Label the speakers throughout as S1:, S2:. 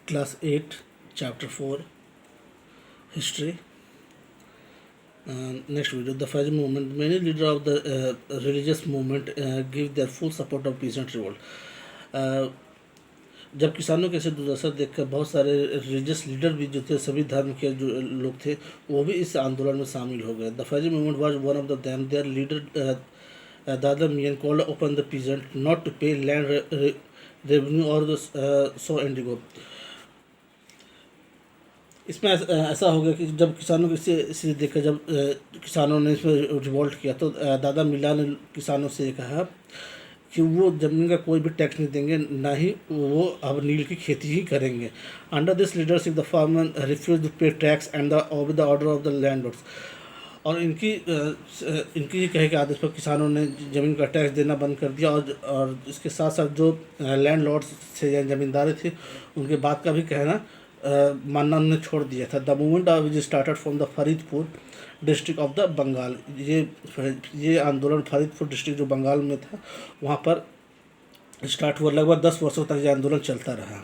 S1: Class 8, Chapter 4, History. Next video, the Fauji movement. Many leaders of the religious movement give their full support of peasant revolt. जब किसानों के ऐसे दुर्दशा देखकर बहुत सारे रिलीजियस लीडर भी जो थे, सभी धर्म के जो लोग थे, वो भी इस आंदोलन में शामिल हो गए. The Fauji movement was one of the them. Their leader Dada Miyan called upon the peasant not to pay land revenue और सो इंडिगो. इसमें ऐसा हो गया कि जब किसानों को इसे देखकर जब किसानों ने इसमें रिवोल्ट किया तो दादा मिला ने किसानों से कहा कि वो ज़मीन का कोई भी टैक्स नहीं देंगे, ना ही वो अब नील की खेती ही करेंगे. Under this leadership the farmer refuse to pay tax and the order of the landlords. और इनकी कहे के आदेश पर किसानों ने ज़मीन का टैक्स देना बंद कर दिया और इसके साथ साथ जो लैंडलॉर्ड्स थे या ज़मींदार थे उनके बात का भी कहना मानना उन्होंने छोड़ दिया था. The movement which started from the Faridpur district of the Bengal. ये आंदोलन फरीदपुर डिस्ट्रिक्ट जो बंगाल में था वहाँ पर स्टार्ट हुआ. लगभग 10 वर्षों तक ये आंदोलन चलता रहा.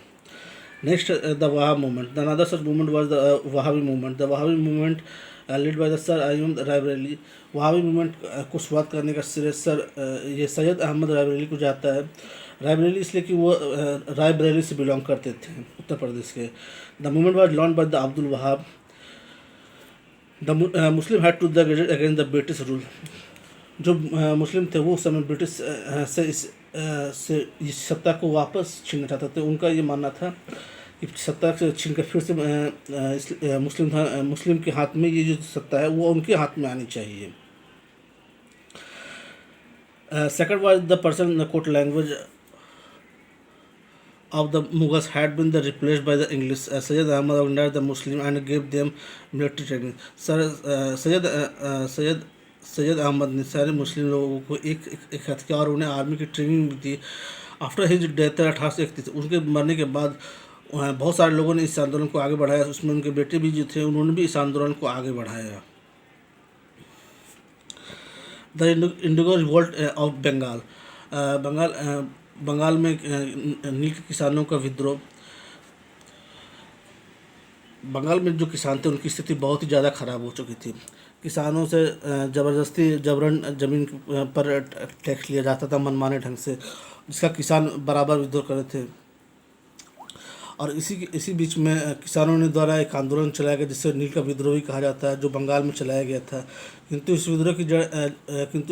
S1: Next the Wahab movement. The another such movement was the Wahabi movement. The Wahabi movement lead by the sir Ayyub Raebareli. Wahabi movement को शुरुआत करने का श्रेय ये सैयद अहमद रायबरेली को जाता है. रायबरेली इसलिए कि वो रायबरेली से बिलोंग करते थे, उत्तर प्रदेश के. The movement was launch by the Abdul Wahab. The Muslim had to the against the British rule. जो मुस्लिम थे वो उस समय ब्रिटिश से इस सत्ता को वापस छीनना चाहते थे. उनका ये मानना था कि सत्ता से छीन कर फिर से मुस्लिम के हाथ में ये जो सत्ता है वो उनके हाथ में आनी चाहिए. Second was the person court language of the Mughals had been replaced by the English. Sayyid Ahmad organized the Muslim and gave them military training. Syed Ahmad ने सारे मुस्लिम लोगों को एक हथ किया और उन्हें आर्मी की ट्रेनिंग भी दी. आफ्टर हिज डेथ 1831, उनके मरने के बाद बहुत सारे लोगों ने इस आंदोलन को आगे बढ़ाया. उसमें उनके बेटे भी जो थे उन्होंने भी इस आंदोलन को आगे बढ़ाया. The indigo revolt of Bengal. Bengal में नील के किसानों का विद्रोह. बंगाल में जो किसान थे उनकी स्थिति बहुत ही ज़्यादा ख़राब हो चुकी थी. किसानों से जबरन ज़मीन पर टैक्स लिया जाता था मनमाने ढंग से, जिसका किसान बराबर विद्रोह कर रहे थे. और इसी बीच में किसानों ने द्वारा एक आंदोलन चलाया गया जिससे नील का विद्रोह भी कहा जाता है, जो बंगाल में चलाया गया था. किंतु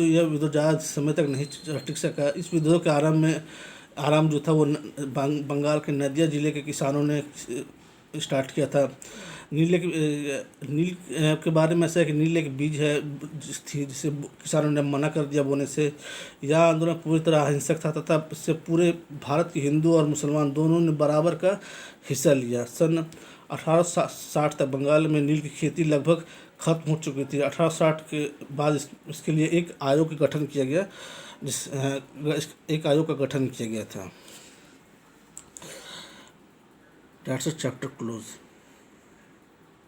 S1: यह विद्रोह ज़्यादा समय तक नहीं टिक सका. इस विद्रोह के आरंभ जो था वो बंगाल के नदिया ज़िले के किसानों ने स्टार्ट किया था. नील के बारे में ऐसा है कि नील एक बीज है जिसे किसानों ने मना कर दिया बोने से. यह आंदोलन पूरी तरह अहिंसक था तथा इससे पूरे भारत के हिंदू और मुसलमान दोनों ने बराबर का हिस्सा लिया. सन 1860 तक बंगाल में नील की खेती लगभग खत्म हो चुकी थी. 1860 के बाद इसके लिए एक आयोग का गठन किया गया था. That's a chapter close.